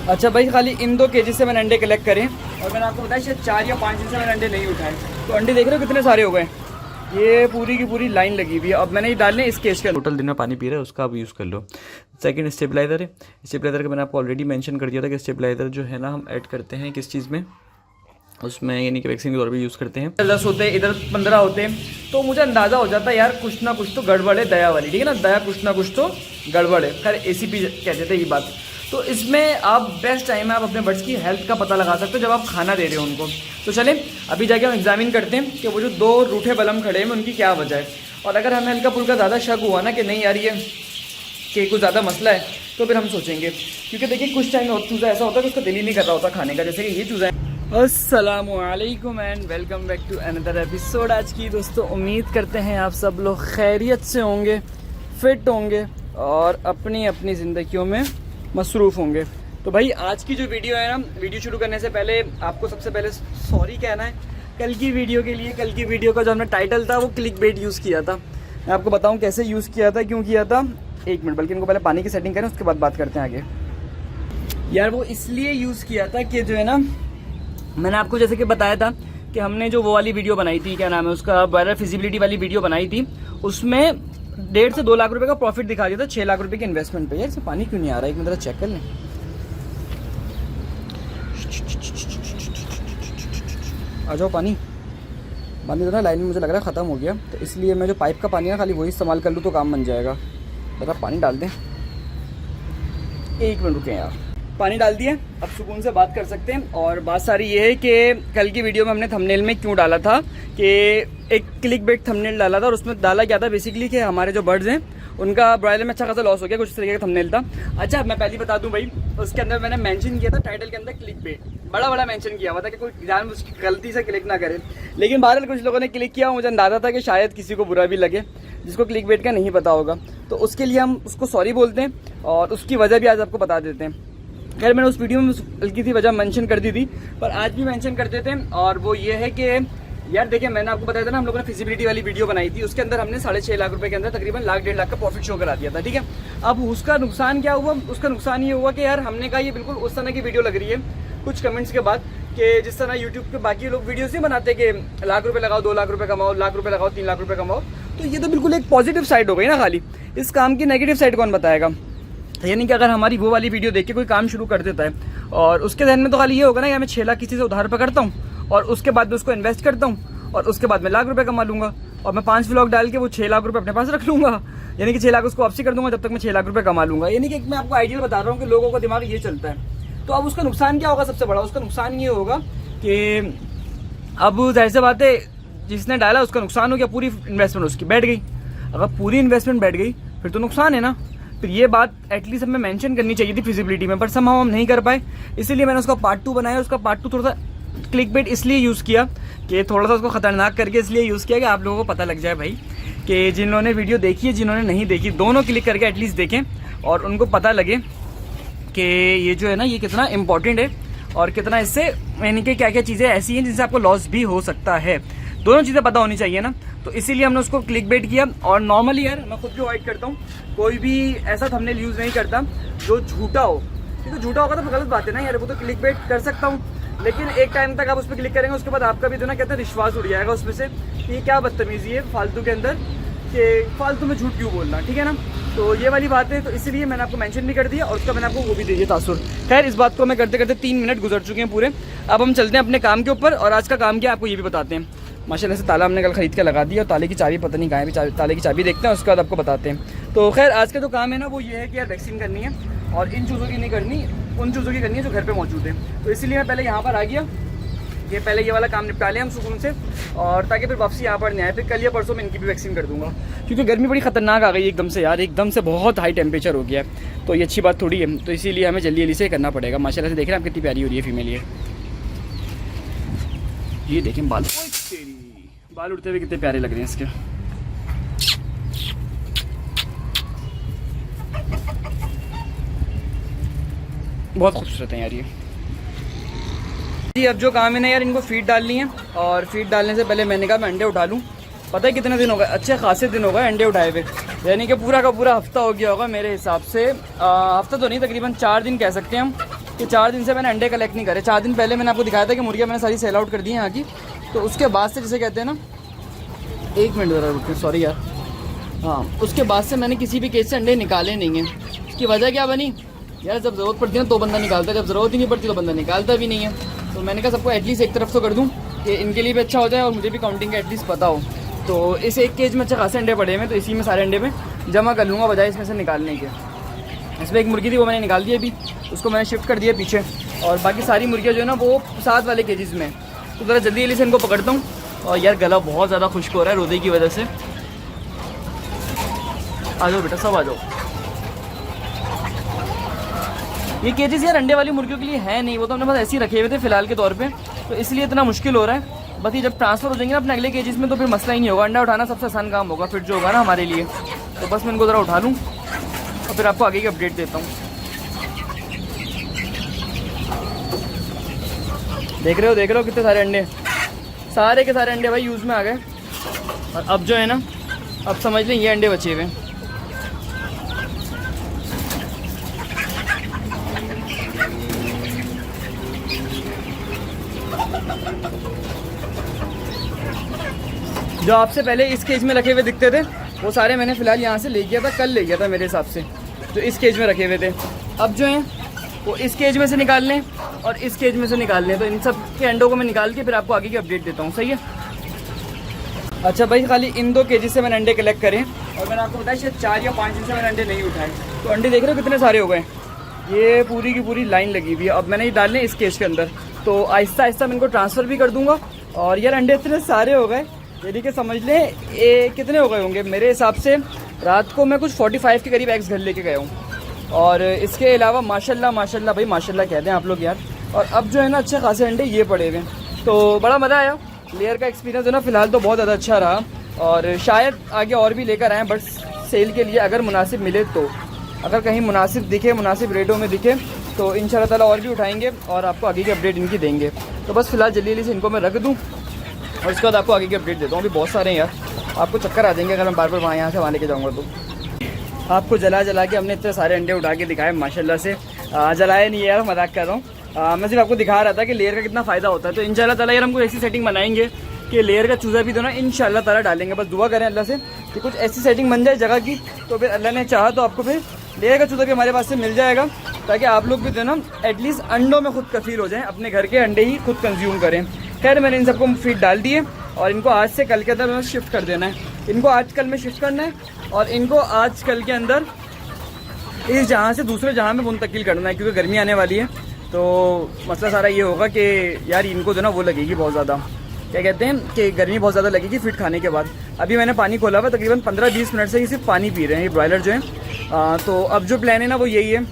अच्छा भाई, खाली इन 2 केजी से मैंने अंडे कलेक्ट करे और मैंने आपको बताया शायद 4 या 5 दिन से मैंने अंडे नहीं उठाए। तो अंडे देख रहे हो कितने सारे हो गए, ये पूरी की पूरी लाइन लगी हुई है। अब मैंने ये डालने इस केज के टोटल दिन में पानी पी रहा है उसका अब यूज़ कर लो। सेकंड स्टेबलाइज़र है। स्टेबलाइज़र का मैंने आपको ऑलरेडी मेंशन कर दिया था कि स्टेबलाइज़र जो है ना हम ऐड करते हैं किस चीज़ में, उसमें यानी कि वैक्सीन के तौर पर यूज़ करते हैं। 10 होते हैं, इधर 15 होते हैं, तो मुझे अंदाज़ा हो जाता है यार कुछ ना कुछ तो गड़बड़ है दया वाली, ठीक है ना, दया कुछ ना कुछ तो गड़बड़ है। खैर ACP कहते थे ये बात। तो इसमें आप बेस्ट टाइम है आप अपने बर्ड्स की हेल्थ का पता लगा सकते हो जब आप खाना दे रहे हो उनको। तो चलें अभी जाके हम एग्जामिन करते हैं कि वो जो 2 रूठे बलम खड़े हैं उनकी क्या वजह है। और अगर हमें हल्का फुल्का ज़्यादा शक हुआ ना कि नहीं यार ये कि कुछ ज़्यादा मसला है, तो फिर हम सोचेंगे। क्योंकि देखिए कुछ टाइम में चूज़ा ऐसा होता है कि उसका दिल ही नहीं कर रहा होता खाने का, जैसे कि ये चूज़ा है। अस्सलामुअलैकुम and welcome back to another episode. आज की दोस्तों उम्मीद करते हैं आप सब लोग खैरियत से होंगे, फिट होंगे और अपनी अपनी ज़िंदगियों में मसरूफ़ होंगे। तो भाई आज की जो वीडियो है ना, वीडियो शुरू करने से पहले आपको सबसे पहले सॉरी कहना है कल की वीडियो के लिए। कल की वीडियो का जो हमने टाइटल था वो क्लिक बेट यूज़ किया था। मैं आपको बताऊं कैसे यूज़ किया था, क्यों किया था। 1 मिनट, बल्कि इनको पहले पानी की सेटिंग करें उसके बाद बात करते हैं आगे। यार वो इसलिए यूज़ किया था कि जो है ना, मैंने आपको जैसे कि बताया था कि हमने जो वो वाली वीडियो बनाई थी, क्या नाम है उसका, वायरल फिजिबिलिटी वाली वीडियो बनाई थी, उसमें 1.5 से 2 लाख रुपए का प्रॉफिट दिखा दिया था 6 लाख रुपए के इन्वेस्टमेंट पे। यार इसमें पानी क्यों नहीं आ रहा है, एक मिनट चेक कर लें। आ जाओ पानी तो ना लाइन में मुझे लग रहा है ख़त्म हो गया, तो इसलिए मैं जो पाइप का पानी है खाली वही इस्तेमाल कर लूँ तो काम बन जाएगा। ज़रा पानी डाल दें, 1 मिनट रुकें यार। पानी डाल दिया, अब सुकून से बात कर सकते हैं। और बात सारी ये है कि कल की वीडियो में हमने थंबनेल में क्यों डाला था कि एक क्लिक बेट थंबनेल डाला था और उसमें डाला क्या था बेसिकली कि हमारे जो बर्ड्स हैं उनका ब्रॉयलर में अच्छा खासा लॉस हो गया, कुछ इस तरीके का थंबनेल था। अच्छा मैं पहले बता दूं भाई, उसके अंदर मैंने मेंशन किया था टाइटल के अंदर क्लिक बेट, बड़ा मेंशन किया हुआ था कि कोई जान उसकी गलती से क्लिक ना करे। लेकिन बहरहाल कुछ लोगों ने क्लिक किया, मुझे अंदाजा था कि शायद किसी को बुरा भी लगे जिसको क्लिक बेट का नहीं पता होगा, तो उसके लिए हम उसको सॉरी बोलते हैं और उसकी वजह भी आज आपको बता देते हैं। खैर मैंने उस वीडियो में हल्की सी वजह मेंशन कर दी थी, पर आज भी मेंशन कर देते हैं। और वो ये है कि यार देखिए मैंने आपको बताया था ना, हम लोगों ने फिजिबिलिटी वाली वीडियो बनाई थी, उसके अंदर हमने 6.5 लाख रुपए के अंदर तकरीबन 1.5 लाख का प्रॉफिट शो करा दिया था, ठीक है। अब उसका नुकसान क्या हुआ, उसका नुकसान ये हुआ कि यार हमने कहा ये बिल्कुल उस तरह की वीडियो लग रही है कुछ कमेंट्स के बाद कि जिस तरह यूट्यूब के बाकी लोग वीडियोस नहीं बनाते कि लाख रुपए लगाओ, 2 लाख रुपए कमाओ, लाख रुपए लगाओ, 3 लाख रुपए कमाओ। तो ये तो बिल्कुल एक पॉजिटिव साइड हो गई ना, खाली इस काम की नेगेटिव साइड कौन बताएगा। यानी कि अगर हमारी वो वाली वीडियो देख के कोई काम शुरू कर देता है और उसके ध्यान में तो खाली ये होगा ना कि मैं 6 लाख किसी से उधार पकड़ता हूँ और उसके बाद मैं उसको इन्वेस्ट करता हूँ और उसके बाद मैं लाख रुपए कमा लूंगा और मैं 5 व्लॉग डाल के वो 6 लाख रुपए अपने पास रख लूंगा, यानी कि 6 लाख उसको वापसी कर दूंगा जब तक मैं 6 लाख रुपए कमा लूंगा। यानी कि मैं आपको आइडिया बता रहा हूँ कि लोगों का दिमाग ये चलता है। तो अब उसका नुकसान क्या होगा, सबसे बड़ा उसका नुकसान ये होगा कि अब जाहिर सी बात है जिसने डाला उसका नुकसान हो गया, पूरी इन्वेस्टमेंट उसकी बैठ गई। अगर पूरी इन्वेस्टमेंट बैठ गई फिर तो नुकसान है ना। फिर ये बात एटलीस्ट हमें मेंशन करनी चाहिए थी फिजिबिलिटी में, पर समहाउ हम नहीं कर पाए, इसीलिए मैंने उसका पार्ट 2 बनाया। उसका पार्ट 2 थोड़ा सा क्लिक बेट इसलिए यूज़ किया कि थोड़ा सा उसको खतरनाक करके इसलिए यूज़ किया कि आप लोगों को पता लग जाए भाई कि जिन्होंने वीडियो देखी है जिन्होंने नहीं देखी, दोनों क्लिक करके एटलीस्ट देखें और उनको पता लगे कि ये जो है ना ये कितना इंपॉर्टेंट है और कितना इससे यानी कि क्या क्या चीज़ें ऐसी हैं जिनसे आपको लॉस भी हो सकता है। दोनों चीज़ें पता होनी चाहिए ना, तो इसीलिए हमने उसको क्लिक बेट किया। और नॉर्मली यार मैं खुद भी अवॉइड करता हूँ, कोई भी ऐसा थंबनेल यूज़ नहीं करता जो झूठा हो, क्योंकि झूठा होगा तो गलत बात है ना यार। वो तो क्लिक बेट कर सकता हूँ, लेकिन एक टाइम तक आप उस पर क्लिक करेंगे उसके बाद आपका भी जो ना कहते हैं विश्वास उड़ जाएगा उसमें से कि क्या बदतमीजी है फालतू के अंदर, कि फालतू में झूठ क्यों बोलना, ठीक है ना। तो ये वाली बात है, तो इसलिए मैंने आपको मेंशन भी कर दिया और उसका मैंने आपको वो भी दे दिया तासुर। खैर इस बात को मैं करते करते 3 मिनट गुजर चुके हैं पूरे। अब हम चलते हैं अपने काम के ऊपर और आज का काम क्या आपको ये भी बताते हैं। माशाल्लाह से ताला हमने कल खरीद के लगा दिया और ताले की चाबी पता नहीं कहाँ है, ताले की चाबी देखते हैं उसके बाद आपको बताते हैं। तो खैर आज का जो काम है ना वो ये है कि यार वैक्सीन करनी है और इन चूज़ों की नहीं करनी, उन चूज़ों की करनी है जो घर पे मौजूद है। तो इसीलिए मैं पहले यहाँ पर आ गया, ये पहले ये वाला काम निपटा लें हम सुकून से, और ताकि फिर वापसी यहाँ पर नहीं आए। फिर कल या परसों में इनकी भी वैक्सीन कर दूंगा, क्योंकि गर्मी बड़ी खतरनाक आ गई एकदम से यार, एकदम से बहुत हाई टेम्परेचर हो गया है। तो ये अच्छी बात थोड़ी है, तो इसीलिए हमें जल्दी जल्दी से करना पड़ेगा। माशाल्लाह से देख रहे हैं आप कितनी प्यारी हो रही है फीमेल। ये देखें बाल उड़ते हुए कितने प्यारे लग रहे हैं इसके। बहुत खूबसूरत है यार ये जी। अब जो काम है ना यार, इनको फीड डालनी है और फीड डालने से पहले मैंने कहा मैं अंडे उठा लूँ। पता है कितने दिन हो गए, अच्छे खासे दिन हो गए अंडे उठाए हुए, यानी कि पूरा का पूरा हफ्ता हो गया होगा मेरे हिसाब से। हफ्ता तो नहीं, तकरीबन 4 दिन कह सकते हैं हम कि 4 दिन से मैंने अंडे कलेक्ट नहीं करे। 4 दिन पहले मैंने आपको दिखाया था कि मुर्गियाँ मैंने सारी सेल आउट कर दी हैं यहाँ की। तो उसके बाद से जिसे कहते हैं ना, 1 मिनट ज़रा रुकिए, सॉरी यार। हाँ, उसके बाद से मैंने किसी भी केस से अंडे निकाले नहीं हैं। उसकी वजह क्या बनी यार, जब ज़रूरत पड़ती है ना तो बंदा निकालता है, जब ज़रूरत ही नहीं पड़ती तो बंदा निकालता भी नहीं है। तो मैंने कहा सबको एटलीस्ट एक तरफ तो कर दूँ कि इनके लिए भी अच्छा हो जाए और मुझे भी काउंटिंग का एटलीस्ट पता हो। तो इस एक केज में अच्छे खासे अंडे पड़े हैं, तो इसी में सारे अंडे में जमा कर लूँगा बजाय इसमें से निकालने के। इसमें एक मुर्गी थी वो मैंने निकाल दी अभी, उसको मैंने शिफ्ट कर दिया पीछे। और बाकी सारी मुर्गियाँ जो है ना वो 7 वाले केजेस में। तो ज़रा जल्दी जल्दी से इनको पकड़ता हूँ। और यार गला बहुत ज़्यादा खुश्क हो रहा है रोदे की वजह से। आ जाओ बेटा, सब आ जाओ। ये केजेस यार अंडे वाली मुर्गियों के लिए है नहीं, वो तो हमने बस ऐसे ही रखे हुए थे फ़िलहाल के तौर पे, तो इसलिए इतना मुश्किल हो रहा है। बस ये जब ट्रांसफ़र हो जाएंगे ना अपने अगले केजेस में तो फिर मसला ही नहीं होगा। अंडा उठाना सबसे आसान काम होगा फिर जो होगा ना हमारे लिए। तो बस मैं इनको ज़रा उठा लूँ और फिर आपको आगे की अपडेट देता हूँ। देख रहे हो कितने सारे अंडे, सारे के सारे अंडे भाई यूज़ में आ गए। और अब जो है ना, अब समझ लें ये अंडे बचे हुए हैं। जो आपसे पहले इस केज में रखे हुए दिखते थे वो सारे मैंने फ़िलहाल यहाँ से ले गया था, कल ले गया था मेरे हिसाब से, जो इस केज में रखे हुए थे। अब जो हैं वो इस केज में से निकाल लें और इस केज में से निकाल लें। तो इन सब के अंडों को मैं निकाल के फिर आपको आगे की अपडेट देता हूँ, सही है। अच्छा भाई, खाली इन 2 केजी से मैंने अंडे कलेक्ट करे और मैंने आपको बताया शायद 4 या 5 दिन से मैंने अंडे नहीं उठाए। तो अंडे देख रहे हो कितने सारे हो गए, ये पूरी की पूरी लाइन लगी हुई है। अब मैंने ये डालने इस केज के अंदर, तो आहिस्ता आहिस्ता मैं इनको ट्रांसफ़र भी कर दूँगा। और यार अंडे इतने सारे हो गए, यानी कि समझ लें ये कितने हो गए होंगे मेरे हिसाब से। रात को मैं कुछ 45 के करीब एग्स घर लेके गया हूँ। और इसके अलावा माशाल्लाह माशाल्लाह भाई माशाल्लाह कहते हैं आप लोग यार। और अब जो है ना अच्छे खासे अंडे ये पड़े हुए हैं, तो बड़ा मज़ा आया। लेयर का एक्सपीरियंस है ना फ़िलहाल तो बहुत ज़्यादा अच्छा रहा। और शायद आगे और भी लेकर आएँ, बट सेल के लिए अगर मुनासिब मिले तो, अगर कहीं मुनासिब दिखे, मुनासिब रेटों में दिखे तो इंशाल्लाह ताला और भी उठाएँगे और आपको आगे की अपडेट इनकी देंगे। तो बस फ़िलहाल जल्दी जल्दी से इनको मैं रख दूँ और इसके बाद आपको आगे की अपडेट देता हूँ। अभी बहुत सारे हैं यार, आपको चक्कर आ जाएंगे अगर मैं बार बार वहाँ यहाँ से वहाँ लेके जाऊँगा। तो आपको जला जला के हमने इतने सारे अंडे उठा के दिखाए माशाल्लाह से। जलाए नहीं यार, मजाक कर रहा हूँ। मैं सिर्फ आपको दिखा रहा था कि लेयर का कितना फ़ायदा होता है। तो इंशाल्लाह ताला यार हमको ऐसी सेटिंग बनाएंगे कि लेयर का चूज़ा भी तो ना इंशाल्लाह ताला डालेंगे। बस दुआ करें अल्लाह से कि कुछ ऐसी सेटिंग बन जाए जगह की, तो फिर अल्लाह ने चाहा तो आपको फिर लेयर का चूज़ा भी हमारे पास से मिल जाएगा, ताकि आप लोग भी जो ना एटलीस्ट अंडों में खुद कफील हो जाएं, अपने घर के अंडे ही खुद कंज्यूम करें। खैर मैंने इन सबको फीड डाल दिए और इनको आज से कल के अंदर में शिफ्ट कर देना है। इनको आज कल में शिफ्ट करना है और इनको आज कल के अंदर इस जहाँ से दूसरे जहाँ में मुंतकिल करना है, क्योंकि गर्मी आने वाली है। तो मसला सारा ये होगा कि यार इनको जो ना वो लगेगी बहुत ज़्यादा, क्या कहते हैं कि गर्मी बहुत ज़्यादा लगेगी फीड खाने के बाद। अभी मैंने पानी खोला हुआ, तकरीबन 15-20 मिनट से ही सिर्फ पानी पी रहे हैं ये ब्रॉयलर जो हैं। तो अब जो प्लान है ना वो यही है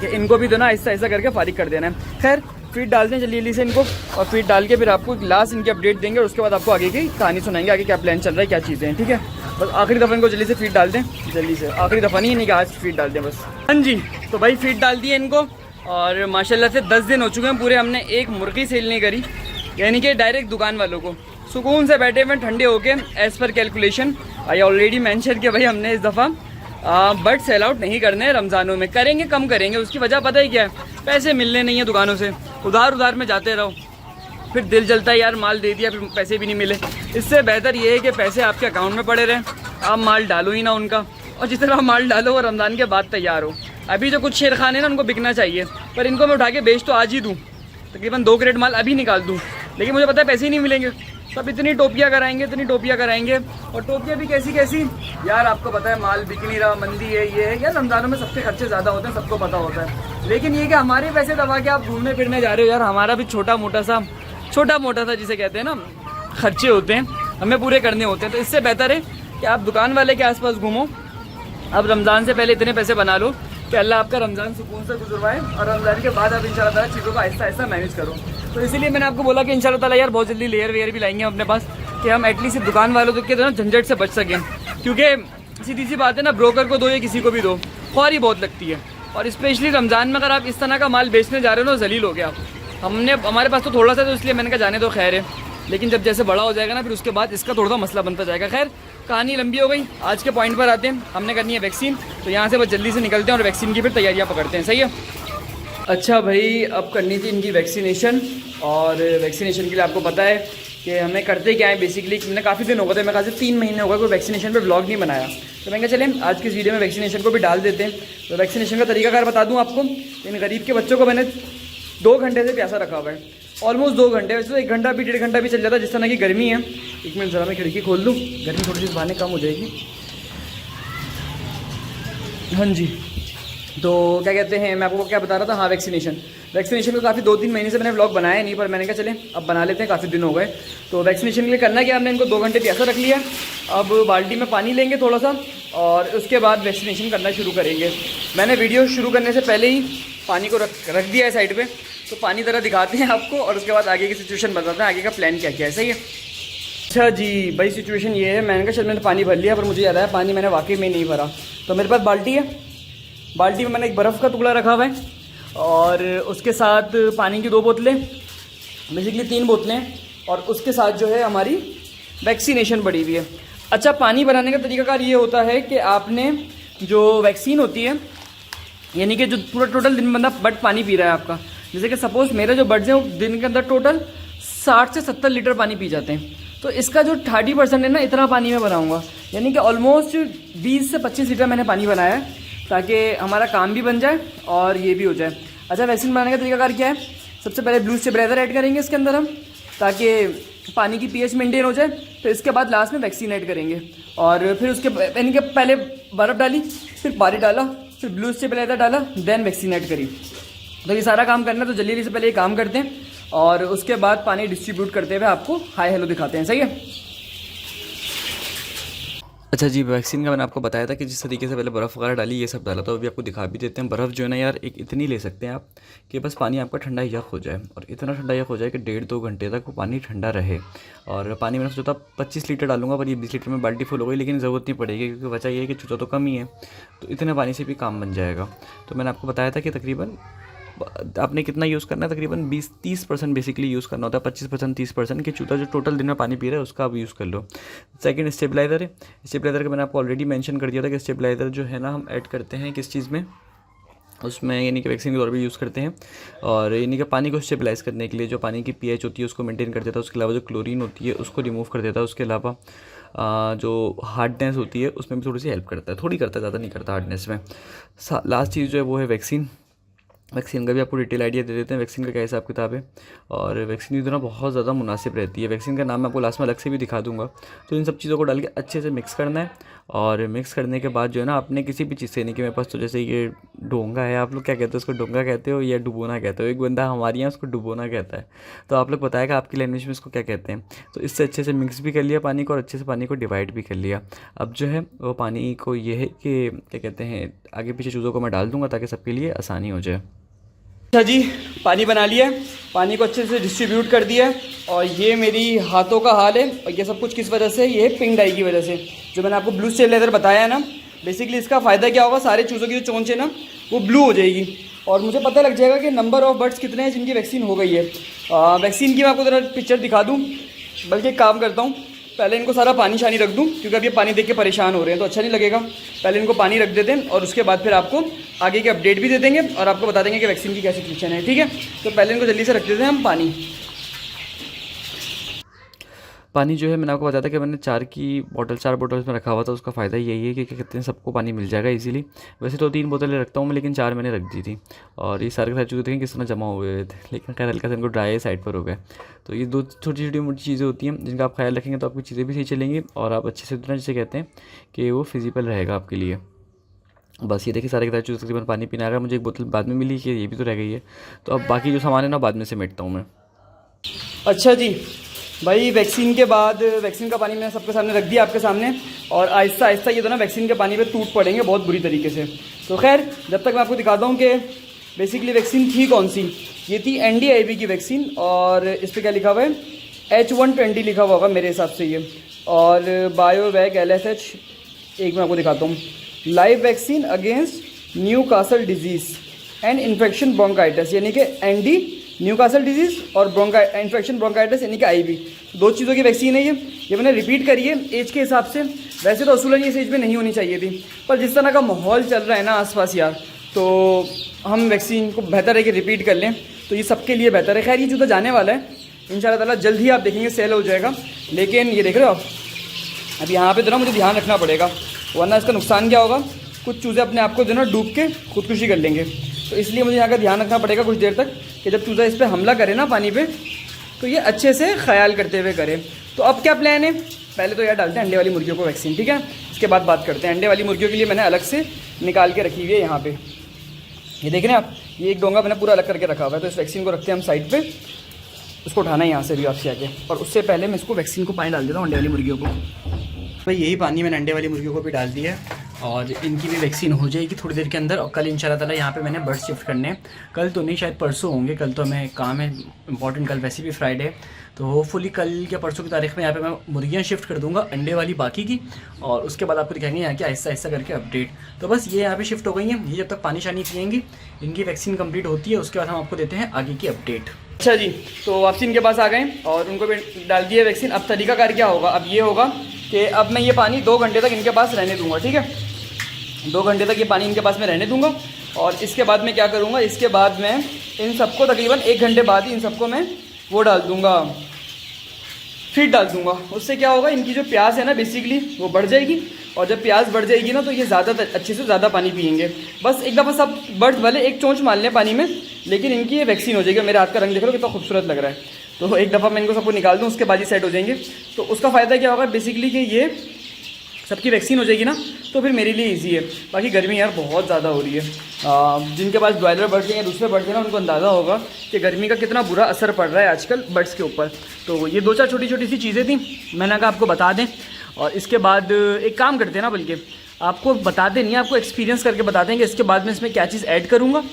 कि इनको भी जो ना ऐसा ऐसा करके फारिग कर देना है। खैर फीड डालते हैं जल्दी जल्दी से इनको, और फीड डाल के फिर आपको लास्ट इनकी अपडेट देंगे और उसके बाद आपको आगे की कहानी सुनाएंगे, आगे क्या प्लान चल रहा है, क्या चीज़ें हैं, ठीक है। बस आखिरी दफ़ा इनको जल्दी से फीड डाल दें, जल्दी से, आखिरी दफ़ा नहीं कि आज फीड डाल दें बस। हाँ जी, तो भाई फीड डाल दिए इनको और माशाल्लाह से 10 दिन हो चुके हैं पूरे, हमने एक मुर्गी सेल नहीं करी, यानी कि डायरेक्ट दुकान वालों को सुकून से बैठे हुए ठंडे होके as per calculation. I already mention किया भाई हमने इस दफ़ा बट सेल आउट नहीं करने हैं रमज़ानों में, करेंगे कम करेंगे। उसकी वजह पता ही क्या है, पैसे मिलने नहीं है दुकानों से, उधार में जाते रहो, फिर दिल जलता है यार माल दे दिया फिर पैसे भी नहीं मिले। इससे बेहतर ये है कि पैसे आपके अकाउंट में पड़े रहें, आप माल डालो ही ना उनका, और जितना माल डालो वो रमज़ान के बाद तैयार हो। अभी जो कुछ शेर खाने ना उनको बिकना चाहिए, पर इनको मैं उठा के बेच तो आज ही दूँ, तकरीबन 2 क्रेट माल अभी निकाल दूँ, लेकिन मुझे पता है पैसे ही नहीं मिलेंगे। सब इतनी टोपियाँ कराएंगे, इतनी टोपियाँ कराएंगे, और टोपियाँ भी कैसी कैसी यार, आपको पता है माल बिक नहीं रहा, मंदी है, ये है यार, रमज़ानों में सबके खर्चे ज़्यादा होते हैं, सबको पता होता है। लेकिन ये कि हमारे पैसे दबा के आप घूमने फिरने जा रहे हो यार, हमारा भी छोटा मोटा सा जिसे कहते हैं ना खर्चे होते हैं, हमें पूरे करने होते हैं। तो इससे बेहतर है कि आप दुकान वाले के आसपास घूमो, अब रमज़ान से पहले इतने पैसे बना लो कि अल्लाह आपका रमज़ान सुकून से गुजरवाए, और रमज़ान के बाद आप इंशाल्लाह ताला चीज़ों को आहिस्ता आहिस्ता मैनेज करो। तो इसीलिए मैंने आपको बोला कि इंशाल्लाह ताला यार बहुत जल्दी लेयर वेयर भी लाएंगे अपने पास, कि हम एटलीस्ट दुकान वालों के तो ना झंझट से बच सकें, क्योंकि सीधी सी बात है ना, ब्रोकर को दो या किसी को भी दो, ख्वारी बहुत लगती है। और स्पेशली रमज़ान में अगर आप इस तरह का माल बेचने जा रहे हो ना, जलील हो गया आप। हमारे पास तो थोड़ा सा, तो इसलिए मैंने कहा जाने दो, खैर है, लेकिन जब जैसे बड़ा हो जाएगा ना फिर उसके बाद इसका थोड़ा सा मसला बनता जाएगा। खैर कहानी लंबी हो गई, आज के पॉइंट पर आते हैं। हमने करनी है वैक्सीन, तो यहाँ से बस जल्दी से निकलते हैं और वैक्सीन की फिर तैयारियाँ पकड़ते हैं, सही है। अच्छा भाई, अब करनी थी इनकी वैक्सीनेशन। और वैक्सीनेशन के लिए आपको पता है कि हमें करते क्या है बेसिकली। मैंने काफ़ी दिन हो गए थे, मेरे ख्याल से 3 महीने हो गए कोई वैक्सीनेशन पे व्लॉग नहीं बनाया। तो मैंने कहा चलें आज की इस वीडियो में वैक्सीनेशन को भी डाल देते हैं। तो वैक्सीनेशन का तरीकाकार बता दूं आपको। इन गरीब के बच्चों को मैंने 2 घंटे से प्यासा रखा हुआ है, ऑलमोस्ट 2 घंटे। वैसे तो 1 घंटा भी 1.5 घंटा भी चल जाता है, जिस तरह की गर्मी है। 1 मिनट ज़रा मैं खिड़की खोल दूँ, गर्मी थोड़ी सी बहाने कम हो जाएगी। हाँ जी, तो क्या कहते हैं, मैं आपको क्या बता रहा था, हाँ वैक्सीनेशन को काफ़ी 2-3 महीने से मैंने व्लॉग बनाया नहीं, पर मैंने कहा चलें अब बना लेते हैं, काफ़ी दिन हो गए। तो वैक्सीनेशन के लिए करना क्या, हमने इनको 2 घंटे प्यासा रख लिया। अब बाल्टी में पानी लेंगे थोड़ा सा, और उसके बाद वैक्सीनेशन करना शुरू करेंगे। मैंने वीडियो शुरू करने से पहले ही पानी को रख दिया है साइड पर। तो पानी तरह दिखाते हैं आपको, और उसके बाद आगे की सिचुएशन बताते हैं, आगे का प्लान क्या क्या है। सही है। अच्छा जी भाई, सिचुएशन ये है, मैंने कहा चल मैंने पानी भर लिया, पर मुझे याद आया पानी मैंने वाकई में नहीं भरा। तो मेरे पास बाल्टी है, बाल्टी में मैंने एक बर्फ़ का टुकड़ा रखा हुआ है, और उसके साथ पानी की 2 बोतलें, बेसिकली 3 बोतलें, और उसके साथ जो है हमारी वैक्सीनेशन पड़ी हुई है। अच्छा, पानी बनाने का तरीकाकार ये होता है कि आपने जो वैक्सीन होती है, यानी कि जो पूरा टोटल दिन में बंदा बट पानी पी रहा है आपका, जैसे कि सपोज़ मेरे जो बर्ड्स हैं वो दिन के अंदर टोटल 60 से 70 लीटर पानी पी जाते हैं। तो इसका जो 30% है ना, इतना पानी मैं बनाऊँगा, यानी कि ऑलमोस्ट 20 से 25 लीटर मैंने पानी बनाया है, ताकि हमारा काम भी बन जाए और ये भी हो जाए। अच्छा, वैक्सीन बनाने का तरीकाकार क्या है, सबसे पहले ब्लू स्टेबलाइजर ऐड करेंगे इसके अंदर हम, ताकि पानी की pH मेंटेन हो जाए। फिर इसके बाद लास्ट में वैक्सीन ऐड करेंगे, और फिर उसके यानी कि पहले बर्फ़ डाली, फिर पानी डाला, फिर ब्लू स्टेबलाइजर डाला, देन वैक्सीन ऐड करी। तो ये सारा काम करना है, तो जल्दी से पहले ये काम करते हैं, और उसके बाद पानी डिस्ट्रीब्यूट करते हुए आपको हाय हेलो दिखाते हैं। सही है। अच्छा जी, वैक्सीन का मैंने आपको बताया था कि जिस तरीके से पहले बर्फ़ वगैरह डाली, ये सब डाला, तो अभी आपको दिखा भी देते हैं। बर्फ़ जो है ना यार, एक इतनी ले सकते हैं आप कि बस पानी आपका ठंडा यक हो जाए, और इतना ठंडा यक हो जाए कि 1.5-2 घंटे तक वो पानी ठंडा रहे। और पानी मैंने सोचा था 25 लीटर डालूंगा, पर ये 20 लीटर में बाल्टी फुल हो गई, लेकिन ज़रूरत नहीं पड़ेगी, क्योंकि वजह ये है कि चूचा तो कम ही है, तो इतने पानी से भी काम बन जाएगा। तो मैंने आपको बताया था कि तकरीबन आपने कितना यूज़ करना है, तकरीबन 20-30% बेसिकली यूज़ करना होता है, 25% 30% कि चूता जो टोटल दिन में पानी पी रहा है उसका आप यूज़ कर लो। सेकंड स्टेबलाइज़र है। स्टेबलाइज़र का मैंने आपको ऑलरेडी मेंशन कर दिया था कि स्टेबलाइज़र जो है ना हम ऐड करते हैं किस चीज़ में, उसमें यानी कि वैक्सीन के तौर पर यूज़ करते हैं, और यानी कि पानी को स्टेबलाइज़ करने के लिए जो पानी की pH होती है उसको मेंटेन कर देता है। उसके अलावा जो क्लोरीन होती है उसको रिमूव कर देता है। उसके अलावा जो हार्डनेस होती है उसमें भी थोड़ी सी हेल्प करता है, थोड़ी करता है, ज़्यादा नहीं करता हार्डनेस में। लास्ट चीज़ जो है वो है वैक्सीन। वैक्सीन का भी आपको डिटेल आइडिया दे देते हैं, वैक्सीन का क्या हिसाब किताब है, और वैक्सीन की दोनों बहुत ज़्यादा मुनासिब रहती है। वैक्सीन का नाम मैं आपको लास्ट में अलग से भी दिखा दूंगा। तो इन सब चीज़ों को डाल के अच्छे से मिक्स करना है, और मिक्स करने के बाद जो है ना आपने किसी भी चीज़ से, यानी कि मेरे पास तो जैसे ये डोंगा है, आप लोग क्या कहते हो उसको, डोंगा कहते हो या डुबोना कहते हो, एक बंदा हमारे यहाँ उसको डुबोना कहता है, तो आप लोग बताएगा आपकी लैंग्वेज में इसको क्या कहते हैं। तो इससे अच्छे से मिक्स भी कर लिया पानी को, और अच्छे से पानी को डिवाइड भी कर लिया। अब जो है वो पानी को ये है कि क्या कहते हैं, आगे पीछे चीज़ों को मैं डाल दूँगा ताकि सबके लिए आसानी हो जाए। अच्छा जी, पानी बना लिया है, पानी को अच्छे से डिस्ट्रीब्यूट कर दिया है, और ये मेरी हाथों का हाल है। और ये सब कुछ किस वजह से, ये पिंक डाई की वजह से, जो मैंने आपको ब्लू स्टेबलाइजर बताया है ना। बेसिकली इसका फ़ायदा क्या होगा, सारे चूज़ों की जो चोंच है ना वो ब्लू हो जाएगी, और मुझे पता लग जाएगा कि नंबर ऑफ़ बर्ड्स कितने हैं जिनकी वैक्सीन हो गई है। वैक्सीन की मैं आपको ज़रा पिक्चर दिखा दूँ, बल्कि एक काम करता हूँ, पहले इनको सारा पानी शानी रख दूँ, क्योंकि अब ये पानी देख के परेशान हो रहे हैं तो अच्छा नहीं लगेगा। पहले इनको पानी रख देते हैं, और उसके बाद फिर आपको आगे के अपडेट भी दे देंगे, और आपको बता देंगे कि वैक्सीन की क्या सिचुएशन है। ठीक है, तो पहले इनको जल्दी से रख देते हैं हम पानी। पानी जो है मैंने आपको बताया था कि मैंने 4 बोतल्स में रखा हुआ था। उसका फ़ायदा यही है कि क्या कहते हैं, सबको पानी मिल जाएगा इजीली। वैसे तो 3 बोतलें रखता हूँ मैं, लेकिन 4 मैंने रख दी थी, और ये सारे के सारे चूजे देखें किस तरह जमा हुए थे, लेकिन खैर हल्का सा इनको ड्राई साइड पर हो गए। तो ये 2 छोटी छोटी मोटी चीज़ें होती हैं जिनका आप ख्याल रखेंगे तो आपकी चीज़ें भी सही चलेंगी, और आप अच्छे से उतना जिसे कहते हैं कि वो फिजिबल रहेगा आपके लिए। बस ये देखिए सारे के सारे चूजे तकरीबन पानी पीना आ रहा है। मुझे एक बोतल बाद में मिली कि ये भी तो रह गई है, तो अब बाकी जो सामान है ना बाद में समेटता हूँ मैं। अच्छा जी भाई, वैक्सीन के बाद वैक्सीन का पानी मैंने सबके सामने रख दिया आपके सामने, और आहिस्ता आहिस्ता ये दोनों वैक्सीन के पानी पे टूट पड़ेंगे बहुत बुरी तरीके से। तो खैर जब तक मैं आपको दिखाता हूँ कि बेसिकली वैक्सीन थी कौन सी। ये थी NDIB की वैक्सीन, और इस पर क्या लिखा हुआ है, H120 लिखा हुआ होगा मेरे हिसाब से ये, और बायोवैक LSH। एक मैं आपको दिखाता हूँ, live vaccine against Newcastle disease and infection bronchitis, यानी कि ND न्यूकासल डिजीज़, और इन्फेक्शन ब्रोंकाइटिस यानी कि IB। 2 चीज़ों की वैक्सीन है ये मैंने रिपीट करी है एज के हिसाब से। वैसे तो असूलन ये इस एज में नहीं होनी चाहिए थी, पर जिस तरह का माहौल चल रहा है ना आसपास यार, तो हम वैक्सीन को बेहतर है कि रिपीट कर लें, तो ये सबके लिए बेहतर है। खैर ये चूज़ा जाने वाला है इंशाल्लाह ताला, जल्द ही आप देखेंगे सेल हो जाएगा। लेकिन ये देख रहे हो आप, अब यहाँ पे तो ना मुझे ध्यान रखना पड़ेगा, वरना इसका नुकसान क्या होगा, कुछ चूज़े अपने आप को जो ना डूब के खुदकुशी कर लेंगे। तो इसलिए मुझे यहाँ का ध्यान रखना पड़ेगा कुछ देर तक, कि जब चूज़ा इस पर हमला करे ना पानी पे, तो ये अच्छे से ख्याल करते हुए करे। तो अब क्या प्लान है, पहले तो यार डालते हैं अंडे वाली मुर्गियों को वैक्सीन, ठीक है, इसके बाद बात करते हैं। अंडे वाली मुर्गियों के लिए मैंने अलग से निकाल के रखी हुई है यहाँ पे, ये देख रहे हैं आप, ये एक डोंगा मैंने पूरा अलग करके रखा हुआ है। तो इस वैक्सीन को रखते हैं हम साइड पे, उसको उठाना है यहाँ से भी आपसे आके, और उससे पहले मैं इसको वैक्सीन को पानी डाल देता हूँ अंडे वाली मुर्गियों को। भाई यही पानी मैंने अंडे वाली मुर्गियों को भी डाल दिया है, और इनकी भी वैक्सीन हो जाएगी थोड़ी देर के अंदर। और कल इंशाल्लाह ताला यहाँ पे मैंने बर्ड शिफ्ट करने हैं, कल तो नहीं शायद परसों होंगे, कल तो हमें काम है इंपॉर्टेंट, कल वैसे भी फ्राइडे, तो होपफुली कल या परसों की तारीख में यहाँ पे मैं मुर्गियाँ शिफ्ट कर दूँगा, अंडे वाली बाकी की, और उसके बाद आपको दिखाएंगे यहाँ के आहिस्ता आहिस्ता करके अपडेट। तो बस ये यहाँ पे शिफ्ट हो गई हैं, ये जब तक पानी शानी पियेंगी, इनकी वैक्सीन कंप्लीट होती है, उसके बाद हम आपको देते हैं आगे की अपडेट। अच्छा जी, तो वापसी इनके पास आ गए और उनको भी डाल दिया वैक्सीन। अब तरीकाकार क्या होगा, अब ये होगा कि अब मैं ये पानी 2 घंटे तक इनके पास रहने दूंगा, ठीक है, 2 घंटे तक ये पानी इनके पास मैं रहने दूंगा। और इसके बाद मैं क्या करूँगा, इसके बाद मैं इन सबको तकरीबन 1 घंटे बाद ही इन सबको मैं वो डाल दूँगा, फीड डाल दूँगा। उससे क्या होगा, इनकी जो प्यास है ना बेसिकली वो बढ़ जाएगी, और जब प्यास बढ़ जाएगी ना तो ये ज़्यादा अच्छे से ज़्यादा पानी पियेंगे। बस एक दफ़ा सब बर्ड्स भले एक चोंच मार लें पानी में, लेकिन इनकी ये वैक्सीन हो जाएगी। मेरे हाथ का रंग देख लो कितना खूबसूरत लग रहा है, तो एक दफ़ा मैं इनको सबको निकाल दूँ, उसके बाद ही सेट हो जाएंगे। तो उसका फ़ायदा क्या होगा बेसिकली कि ये सबकी वैक्सीन हो जाएगी ना, तो फिर मेरे लिए ईजी है। बाकी गर्मी यार बहुत ज़्यादा हो रही है, जिनके पास ब्रॉयलर बर्ड्स हैं या दूसरे बर्ड्स हैं ना, उनको अंदाज़ा होगा कि गर्मी का कितना बुरा असर पड़ रहा है आजकल बर्ड्स के ऊपर। तो ये 2-4 छोटी छोटी सी चीज़ें थी, मैंने कहा आपको बता दें। और इसके बाद एक काम करते हैं ना, बल्कि आपको बताते नहीं, आपको एक्सपीरियंस करके बताते हैं कि इसके बाद में इसमें क्या चीज़ ऐड करूँगा,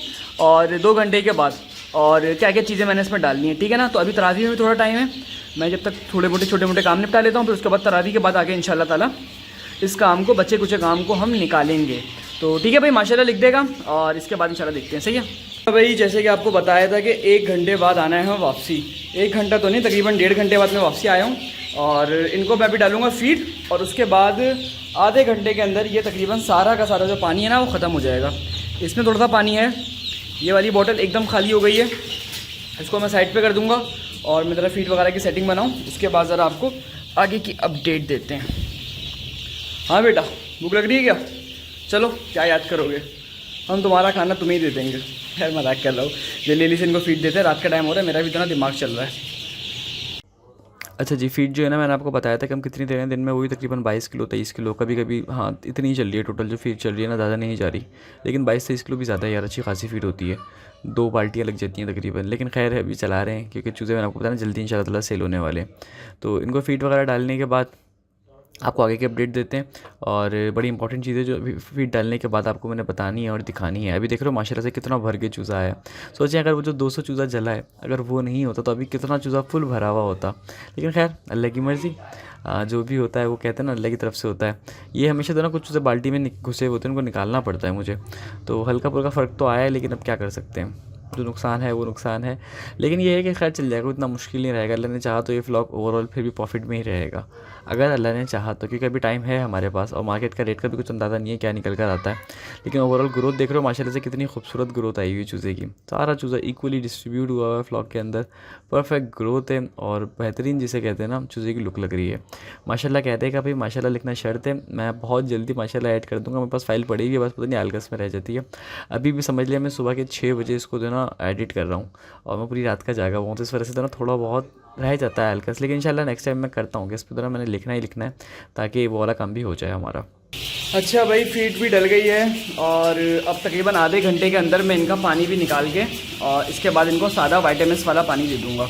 और 2 घंटे के बाद और क्या क्या चीज़ें मैंने इसमें डालनी है, ठीक है ना। तो अभी तरावी में भी थोड़ा टाइम है, मैं जब तक थोड़े मोटे छोटे मोटे काम निपटा लेता हूँ, फिर उसके बाद तरावी के बाद आगे इंशाल्लाह ताला इस काम को, बच्चे कुछ काम को हम निकालेंगे। तो ठीक है भाई, माशाल्लाह लिख देगा, और इसके बाद इंशाल्लाह देखते हैं, सही है। तो भाई जैसे कि आपको बताया था कि 1 घंटे बाद आना है वापसी, 1 घंटा तो नहीं, तकरीबन 1.5 घंटे बाद मैं वापसी आया हूँ। और इनको मैं भी डालूँगा फीड, और उसके बाद आधे घंटे के अंदर ये तकरीबन सारा का सारा जो पानी है ना वो ख़त्म हो जाएगा। इसमें थोड़ा सा पानी है, ये वाली बोतल एकदम खाली हो गई है, इसको मैं साइड पे कर दूंगा और मैं ज़रा फीड वगैरह की सेटिंग बनाऊँ। उसके बाद ज़रा आपको आगे की अपडेट देते हैं। हाँ बेटा, भूख लग रही है क्या? चलो क्या याद करोगे, हम तुम्हारा खाना तुम्हें ही दे देंगे। खैर मजाक कर रहा हूँ, जल्दी से इनको फीड देते हैं, रात का टाइम हो रहा है, मेरा भी इतना दिमाग चल रहा है। अच्छा जी, फीड जो है ना मैंने आपको बताया था कि हम कितनी दे रहे हैं दिन में, वही तकरीबन 22 किलो 23 किलो, कभी कभी हाँ इतनी ही चल रही है टोटल जो फीड चल रही है ना, ज़्यादा नहीं जा रही, लेकिन 22-23 किलो भी ज़्यादा है यार, अच्छी खासी फीड होती है, 2 बाल्टियाँ लग जाती हैं तकरीबन। लेकिन खैर अभी चला रहे हैं, क्योंकि चूज़े मैंने आपको बताया ना जल्दी इंशाल्लाह ताला सेल होने वाले हैं। तो इनको फीड वगैरह डालने के बाद आपको आगे की अपडेट देते हैं। और बड़ी इंपॉर्टेंट चीज़ें जो फीड डालने के बाद आपको मैंने बतानी है और दिखानी है। अभी देख रहे हो माशाल्लाह से कितना भर के चूज़ा है। सोचें अगर वो जो 200 चूज़ा जला है, अगर वो नहीं होता तो अभी कितना चूज़ा फुल भरा हुआ होता। लेकिन खैर अल्लाह की मर्ज़ी, जो भी होता है वो कहते हैं ना अल्लाह की तरफ से होता है। ये हमेशा तो ना कुछ चूज़े बाल्टी में घुसे होते हैं, उनको निकालना पड़ता है मुझे, तो हल्का फुल्का फ़र्क तो आया है, लेकिन अब क्या कर सकते हैं, जो नुकसान है वो नुकसान है। लेकिन ये है कि खैर चल जाएगा, इतना मुश्किल नहीं रहेगा। अल्लाह ने चाहा तो ये व्लॉग ओवरऑल फिर भी प्रॉफिट में ही रहेगा, अगर अल्लाह ने चाहा तो, क्योंकि अभी टाइम है हमारे पास और मार्केट का रेट का भी कुछ अंदाज़ा नहीं है क्या निकल कर आता है। लेकिन ओवरऑल ग्रोथ देख रहे हो माशाल्लाह से कितनी खूबसूरत ग्रोथ आई हुई चूज़े की, सारा चूज़ा इक्वली डिस्ट्रीब्यूट हुआ है व्लॉग के अंदर, परफेक्ट ग्रोथ है और बेहतरीन जिसे कहते हैं ना चूज़े की लुक लग रही है। माशाल्लाह कहते हैं कि भाई माशाल्लाह लिखना शर्त है, मैं बहुत जल्दी माशाल्लाह ऐड कर दूँगा, मेरे पास फाइल पड़ी हुई है, बस पता नहीं आलकस में रह जाती है। अभी भी समझ लिया मैं सुबह के 6 बजे इसको जो है ना एडिट कर रहा हूँ और मैं पूरी रात का जागा हुआ हूँ, तो इस वजह से तो ना थोड़ा बहुत रह जाता है हल्का, लेकिन इंशाल्लाह नेक्स्ट टाइम मैं करता हूँ कि इस पर तो मैंने लिखना ही लिखना है ताकि वो वाला काम भी हो जाए हमारा। अच्छा भाई, फीड भी डल गई है और अब तकरीबन आधे घंटे के अंदर मैं इनका पानी भी निकाल के और इसके बाद इनको सादा वाइटामिन्स वाला पानी दे दूँगा।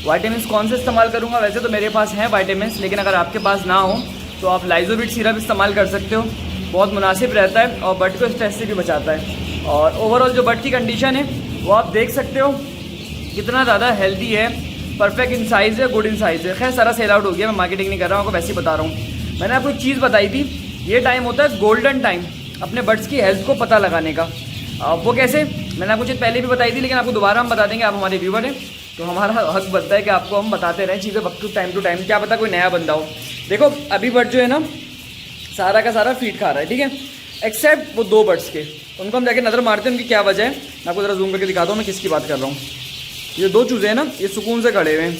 वाइटामिन्स कौन से इस्तेमाल करूँगा, वैसे तो मेरे पास हैं वाइटामिन्स, लेकिन अगर आपके पास ना हो तो आप लाइजोबिट सिरप इस्तेमाल कर सकते हो, बहुत मुनासिब रहता है और बर्ड को स्ट्रेस से भी बचाता है। और ओवरऑल जो बर्ड की कंडीशन है वो आप देख सकते हो कितना ज़्यादा हेल्दी है, परफेक्ट इन साइज़ है, गुड इन साइज़ है। खैर सारा सेल आउट हो गया, मैं मार्केटिंग नहीं कर रहा हूँ, आपको वैसे ही बता रहा हूँ। मैंने आपको एक चीज़ बताई थी, ये टाइम होता है गोल्डन टाइम अपने बर्ड्स की हेल्थ को पता लगाने का। वो कैसे, मैंने आपको चीज़ पहले भी बताई थी, लेकिन आपको दोबारा हम बता देंगे, आप हमारे व्यूवर हैं तो हमारा हक बनता है कि आपको हम बताते रहें चीज़ें वक्त टाइम टू टाइम, क्या पता कोई नया बंदा हो। देखो अभी बर्ड जो है ना सारा का सारा फीड खा रहा है, ठीक है, एक्सेप्ट वो 2 बर्ड्स के, तो उनको हम जाके नज़र मारते हैं, उनकी क्या वजह है। मैं आपको ज़रा जूम करके दिखाता हूँ मैं किसकी बात कर रहा हूँ। ये 2 चूज़े हैं ना, ये सुकून से खड़े हुए हैं,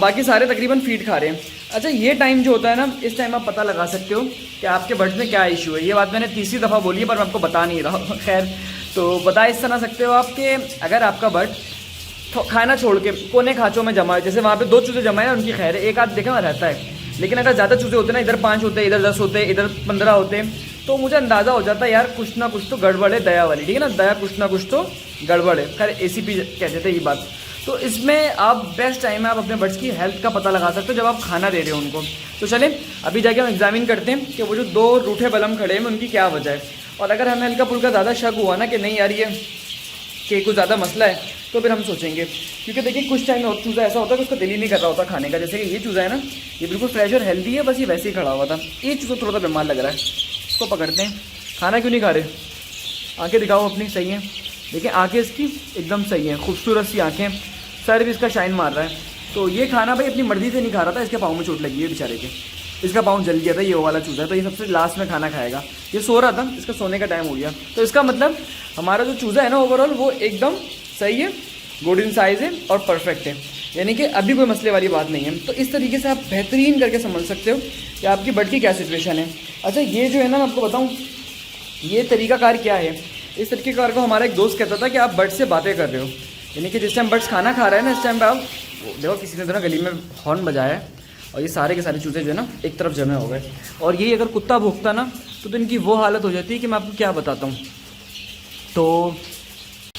बाकी सारे तकरीबन फीड खा रहे हैं। अच्छा, ये टाइम जो होता है ना, इस टाइम आप पता लगा सकते हो कि आपके बर्ड्स में क्या इशू है। ये बात मैंने तीसरी दफ़ा बोली है पर मैं आपको बता नहीं रहा हूँ। खैर, तो बता इस तरह सकते हो आप कि अगर आपका बर्ड खाना छोड़ के कोने खाँचों में जमा है, जैसे वहाँ पे 2 चूज़े जमा है उनकी खैर है, एक आध देखा हुआ रहता है, लेकिन अगर ज़्यादा चूज़े होते हैं ना, इधर 5 होते हैं, इधर 10 होते हैं, इधर 15 होते हैं, तो मुझे अंदाज़ा हो जाता है यार कुछ ना कुछ तो गड़बड़ है, दया वाली, ठीक है ना, दया कुछ ना कुछ तो गड़बड़ है। खैर ACP कहते थे ये बात। तो इसमें आप बेस्ट टाइम है, आप अपने बर्ड्स की हेल्थ का पता लगा सकते हो जब आप खाना दे रहे हो उनको। तो चलें अभी जाके हम एग्जामिन करते हैं कि वो जो 2 रूठे बलम खड़े हैं उनकी क्या वजह है। और अगर हमें हल्का फुल्का ज़्यादा शक हुआ ना कि नहीं यार ये कि कुछ ज़्यादा मसला है, तो फिर हम सोचेंगे। क्योंकि देखिए कुछ टाइम में और चूज़ा ऐसा होता है कि उसका दिल ही नहीं कर रहा होता खाने का। जैसे कि ये चूज़ा है ना, ये बिल्कुल फ्रेश और हेल्दी है, बस ये वैसे ही खड़ा हुआ था। ये चूज़ा थोड़ा सा बीमार लग रहा है, इसको पकड़ते हैं। खाना क्यों नहीं खा रहे? आँखें दिखाओ अपनी, सही हैं, देखिए आँखें इसकी एकदम सही हैं, खूबसूरत सी आँखें, सर भी इसका शाइन मार रहा है। तो ये खाना भाई अपनी मर्ज़ी से नहीं खा रहा था, इसके पाँव में चोट लगी है बेचारे के, इसका पाँव जल गया था। ये वाला चूज़ा है, तो ये सबसे लास्ट में खाना खाएगा। ये सो रहा था, इसका सोने का टाइम हो गया। तो इसका मतलब हमारा जो चूज़ा है ना ओवरऑल वो एकदम सही है, गुड इन साइज़ है और परफेक्ट है, यानी कि अभी कोई मसले वाली बात नहीं है। तो इस तरीके से आप बेहतरीन करके समझ सकते हो कि आपकी बर्ड की क्या सिचुएशन है। अच्छा, ये जो है ना मैं आपको बताऊँ ये तरीकाकार क्या है। इस तरीक़ेकार को हमारा एक दोस्त कहता था कि आप बर्ड से बातें कर रहे हो, यानी कि जिस टाइम बर्ड्स खाना खा रहे हैं ना, इस टाइम पे आप देखो किसी ने तो ना गली में हॉर्न बजाया है और ये सारे के सारे चूज़े जो है ना एक तरफ जमे हो गए। और यही अगर कुत्ता भौंकता ना तो इनकी वो हालत हो जाती है कि मैं आपको क्या बताता हूँ। तो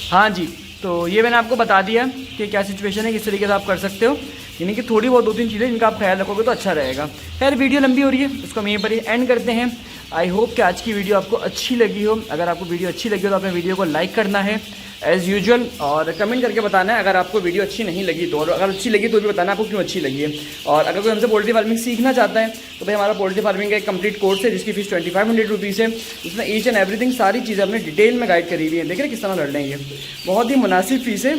हाँ जी, तो ये मैंने आपको बता दिया कि क्या सिचुएशन है, किस तरीके से आप कर सकते हो, यानी कि थोड़ी बहुत 2-3 चीज़ें जिनका आप ख्याल रखोगे तो अच्छा रहेगा। खैर वीडियो लंबी हो रही है, उसको हम यहीं पर ही एंड करते हैं। आई होप कि आज की वीडियो आपको अच्छी लगी हो। अगर आपको वीडियो अच्छी लगी हो तो आपने वीडियो को लाइक करना है एज़ यूजुअल, और कमेंट करके बताना है अगर आपको वीडियो अच्छी नहीं लगी तो, और अगर अच्छी लगी तो भी बताना आपको क्यों अच्छी लगी है। और अगर कोई हमसे पोल्ट्री फार्मिंग सीखना चाहता है तो भाई हमारा पोल्ट्री फार्मिंग का एक कंप्लीट कोर्स है जिसकी फीस 2500 रुपीज़ है। उसमें ईच एंड एवरीथिंग सारी चीज़ें हमने डिटेल में गाइड करी हुई है। देख रहे किस तरह लड़ रहे हैं, ये बहुत ही मुनासिब फीस है।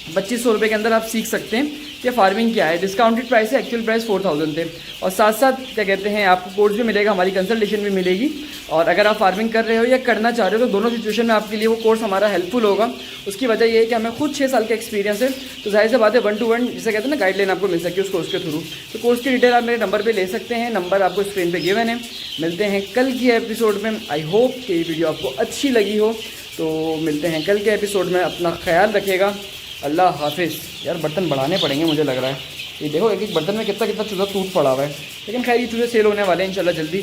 2500 रुपये के अंदर आप सीख सकते हैं कि फार्मिंग क्या है। डिस्काउंटेड प्राइस है, एक्चुअल प्राइस 4000 थे। और साथ साथ क्या कहते हैं आपको कोर्स भी मिलेगा, हमारी कंसल्टेशन भी मिलेगी। और अगर आप फार्मिंग कर रहे हो या करना चाह रहे हो तो दोनों सिचुएशन में आपके लिए वो कोर्स हमारा हेल्पफुल होगा। उसकी वजह ये है कि हमें खुद 6 साल का एक्सपीरियंस है, तो जाहिर सी बात है 1 to 1 जिसे कहते हैं ना गाइडलाइन आपको मिल सकती है उस कोर्स के थ्रू। तो कोर्स की डिटेल आप मेरे नंबर पर ले सकते हैं, नंबर आपको स्क्रीन पर गिवन है। मिलते हैं कल की एपिसोड में। आई होप कि ये वीडियो आपको अच्छी लगी हो। तो मिलते हैं कल के एपिसोड में, अपना ख्याल रखिएगा। अल्लाह हाफिज़। यार बर्तन बढ़ाने पड़ेंगे मुझे लग रहा है, ये देखो एक एक बर्तन में कितना कितना चूज़ा टूट पड़ा हुआ है। लेकिन खैर ये चूज़े सेल होने वाले हैं इंशाल्लाह जल्दी,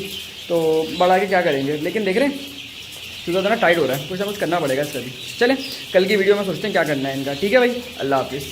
तो बढ़ा के क्या करेंगे। लेकिन देख रहे हैं चूज़ा तो ना टाइट हो रहा है, कुछ ना कुछ करना पड़ेगा इसका भी। चलें कल की वीडियो में सोचते हैं क्या करना है इनका। ठीक है भाई, अल्लाह हाफिज़।